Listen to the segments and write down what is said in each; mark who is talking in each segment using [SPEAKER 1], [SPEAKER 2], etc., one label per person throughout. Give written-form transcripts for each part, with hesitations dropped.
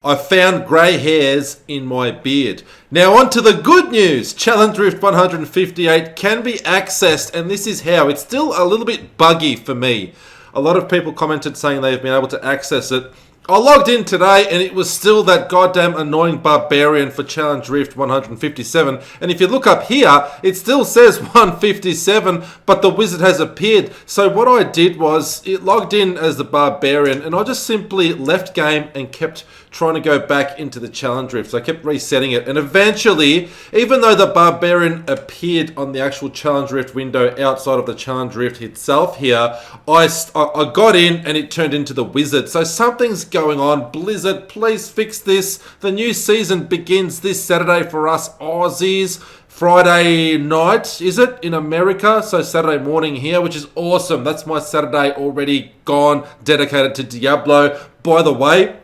[SPEAKER 1] I found grey hairs in my beard. Now on to the good news. Challenge Rift 158 can be accessed, and this is how. It's still a little bit buggy for me. A lot of people commented saying they've been able to access it. I logged in today and it was still that goddamn annoying barbarian for Challenge Rift 157. And if you look up here, it still says 157, but the wizard has appeared. So what I did was, it logged in as the barbarian and I just simply left game and kept trying to go back into the Challenge Rift. So I kept resetting it. And eventually, even though the barbarian appeared on the actual Challenge Rift window outside of the Challenge Rift itself here, I got in and it turned into the wizard. So something's going on. Blizzard, please fix this. The new season begins this Saturday for us Aussies. Friday night, is it, in America? So Saturday morning here, which is awesome. That's my Saturday already gone, dedicated to Diablo. By the way,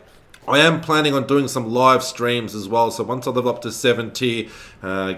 [SPEAKER 1] I am planning on doing some live streams as well. So once I live up to 70,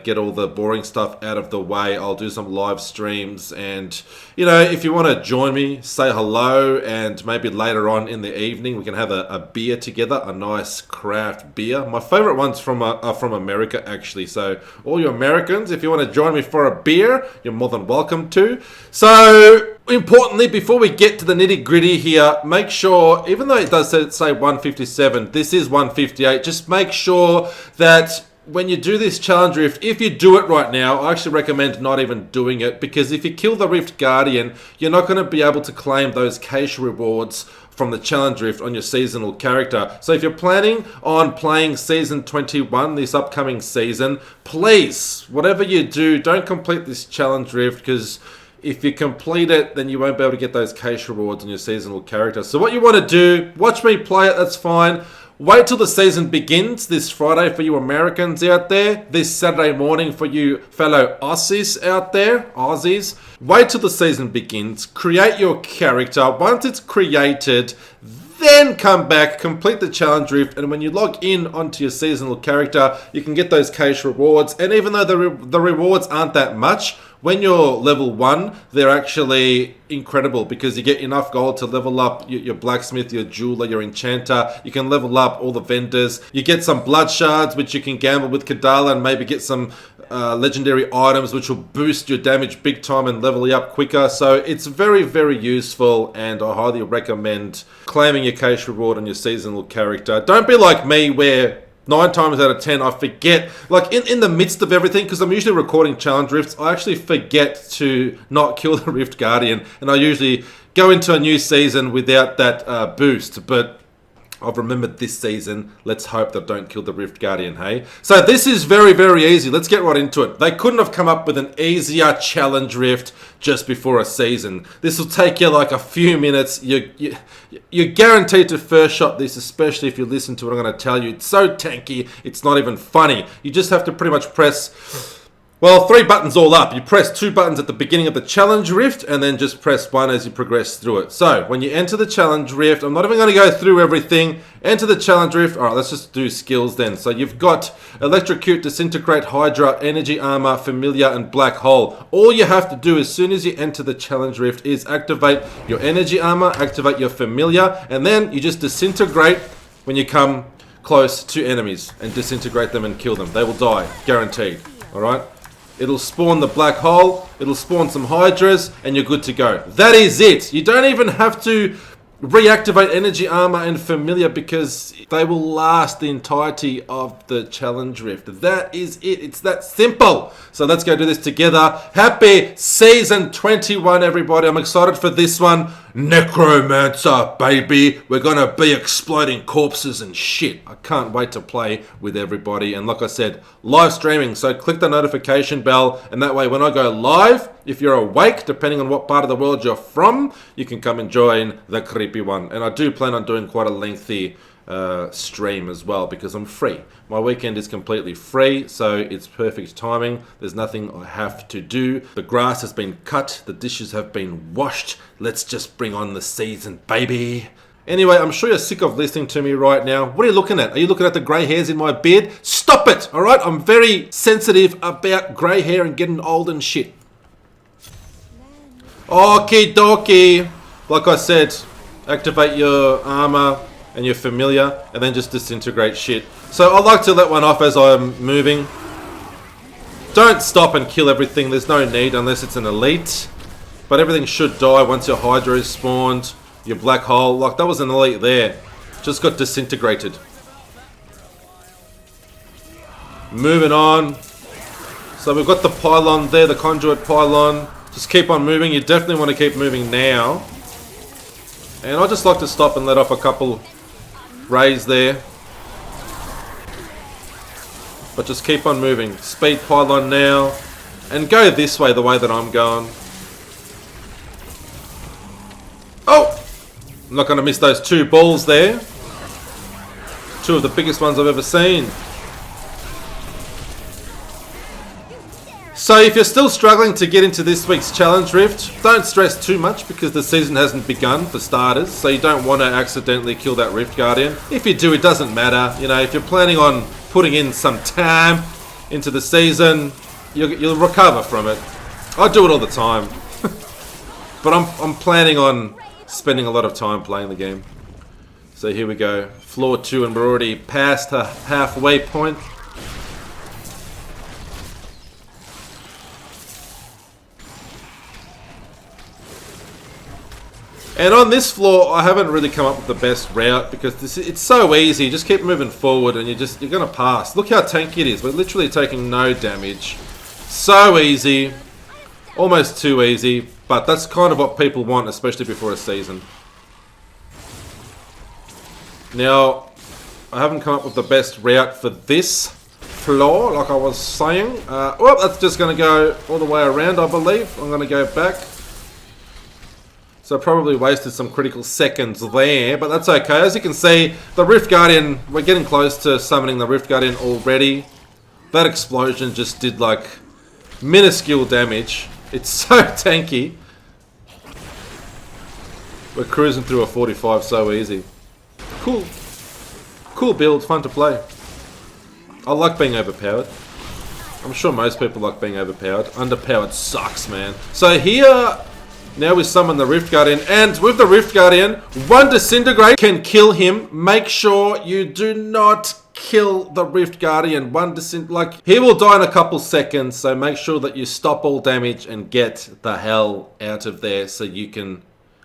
[SPEAKER 1] get all the boring stuff out of the way, I'll do some live streams. And, you know, if you want to join me, say hello. And maybe later on in the evening, we can have a beer together, a nice craft beer. My favorite ones are from America, actually. So all you Americans, if you want to join me for a beer, you're more than welcome to. So importantly, before we get to the nitty gritty here, make sure, even though it does say 157, this is 158, just make sure that when you do this Challenge Rift, if you do it right now, I actually recommend not even doing it, because if you kill the Rift Guardian, you're not going to be able to claim those cache rewards from the Challenge Rift on your seasonal character. So if you're planning on playing Season 21, this upcoming season, please, whatever you do, don't complete this Challenge Rift, because if you complete it, then you won't be able to get those cache rewards on your seasonal character. So what you want to do, watch me play it, that's fine. Wait till the season begins this Friday for you Americans out there. This Saturday morning for you fellow Aussies out there, Aussies. Wait till the season begins. Create your character. Once it's created, then come back, complete the Challenge Rift, and when you log in onto your seasonal character, you can get those cache rewards. And even though the rewards aren't that much, when you're level 1, they're actually incredible, because you get enough gold to level up your blacksmith, your jeweler, your enchanter. You can level up all the vendors. You get some blood shards, which you can gamble with Kadala and maybe get some legendary items, which will boost your damage big time and level you up quicker. So it's very, very useful, and I highly recommend claiming your cache reward on your seasonal character. Don't be like me, where 9 times out of 10, I forget, like in the midst of everything, because I'm usually recording Challenge Rifts, I actually forget to not kill the Rift Guardian, and I usually go into a new season without that boost, but I've remembered this season. Let's hope that I don't kill the Rift Guardian, hey? So this is very, very easy. Let's get right into it. They couldn't have come up with an easier Challenge Rift just before a season. This will take you like a few minutes. You're guaranteed to first shot this, especially if you listen to what I'm going to tell you. It's so tanky, it's not even funny. You just have to pretty much press, well, 3 buttons all up. You press 2 buttons at the beginning of the Challenge Rift, and then just press 1 as you progress through it. So, when you enter the Challenge Rift, I'm not even going to go through everything. Enter the Challenge Rift. Alright, let's just do skills then. So, you've got Electrocute, Disintegrate, Hydra, Energy Armor, Familiar, and Black Hole. All you have to do as soon as you enter the Challenge Rift is activate your Energy Armor, activate your Familiar, and then you just disintegrate when you come close to enemies, and disintegrate them and kill them. They will die, guaranteed. Alright? It'll spawn the black hole, it'll spawn some hydras, and you're good to go. That is it. You don't even have to reactivate energy armor and familiar, because they will last the entirety of the Challenge Rift. That is it. It's that simple. So let's go do this together. Happy Season 21, everybody. I'm excited for this one. Necromancer, baby. We're gonna be exploding corpses and shit. I can't wait to play with everybody. And like I said, live streaming. So click the notification bell, and that way when I go live, if you're awake, depending on what part of the world you're from, you can come and join the creepy one. And I do plan on doing quite a lengthy stream as well, because I'm free. My weekend is completely free, so it's perfect timing. There's nothing I have to do. The grass has been cut, the dishes have been washed. Let's just bring on the season, baby. Anyway, I'm sure you're sick of listening to me right now. What are you looking at? Are you looking at the grey hairs in my beard? Stop it, alright? I'm very sensitive about grey hair and getting old and shit. Okie dokie. Like I said, activate your armor, and you're familiar, and then just disintegrate shit. So I like to let one off as I'm moving. Don't stop and kill everything, there's no need unless it's an elite. But everything should die once your Hydra is spawned, your black hole, like that was an elite there. Just got disintegrated. Moving on. So we've got the pylon there, the conduit pylon. Just keep on moving, you definitely want to keep moving now. And I just like to stop and let off a couple rays there. But just keep on moving. Speed pylon now. And go this way, the way that I'm going. Oh! I'm not going to miss those 2 balls there. 2 of the biggest ones I've ever seen. So if you're still struggling to get into this week's Challenge Rift, don't stress too much because the season hasn't begun for starters. So you don't want to accidentally kill that Rift Guardian. If you do, it doesn't matter. You know, if you're planning on putting in some time into the season, you'll recover from it. I do it all the time. But I'm planning on spending a lot of time playing the game. So here we go. Floor 2 and we're already past the halfway point. And on this floor, I haven't really come up with the best route because it's so easy. Just keep moving forward and you're going to pass. Look how tanky it is. We're literally taking no damage. So easy. Almost too easy. But that's kind of what people want, especially before a season. Now, I haven't come up with the best route for this floor, like I was saying. Well, that's just going to go all the way around, I believe. I'm going to go back. So I probably wasted some critical seconds there, but that's okay. As you can see, the Rift Guardian, we're getting close to summoning the Rift Guardian already. That explosion just did like minuscule damage. It's so tanky. We're cruising through a 45 so easy. Cool. Cool build, fun to play. I like being overpowered. I'm sure most people like being overpowered. Underpowered sucks, man. So here... Now we summon the Rift Guardian, and with the Rift Guardian, 1 disintegrate can kill him. Make sure you do not kill the Rift Guardian. He will die in a couple seconds, so make sure that you stop all damage and get the hell out of there so you can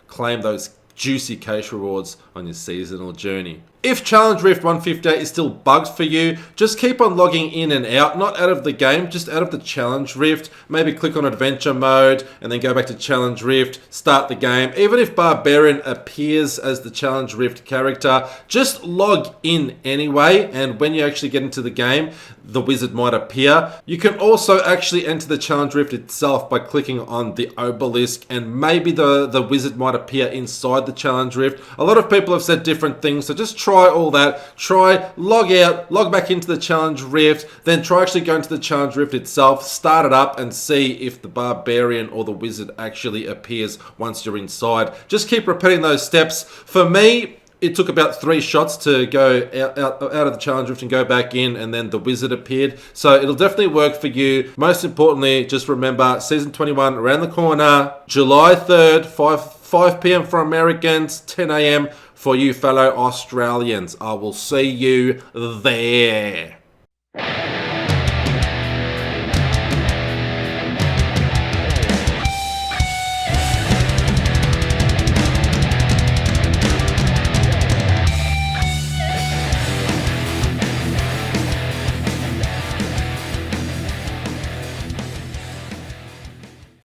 [SPEAKER 1] claim those juicy cash rewards on your seasonal journey. If Challenge Rift 158 is still bugged for you, just keep on logging in and out, not out of the game, just out of the Challenge Rift. Maybe click on Adventure Mode and then go back to Challenge Rift, start the game. Even if Barbarian appears as the Challenge Rift character, just log in anyway, and when you actually get into the game, the wizard might appear. You can also actually enter the Challenge Rift itself by clicking on the obelisk, and maybe the wizard might appear inside the Challenge Rift. A lot of people have said different things, so just try all that. Try, log out, log back into the Challenge Rift, then try actually going to the Challenge Rift itself, start it up and see if the Barbarian or the Wizard actually appears once you're inside. Just keep repeating those steps. For me, it took about 3 shots to go out of the Challenge Rift and go back in, and then the Wizard appeared. So it'll definitely work for you. Most importantly, just remember, Season 21 around the corner, July 3rd, 5 p.m. for Americans, 10 a.m. for you fellow Australians. I will see you there.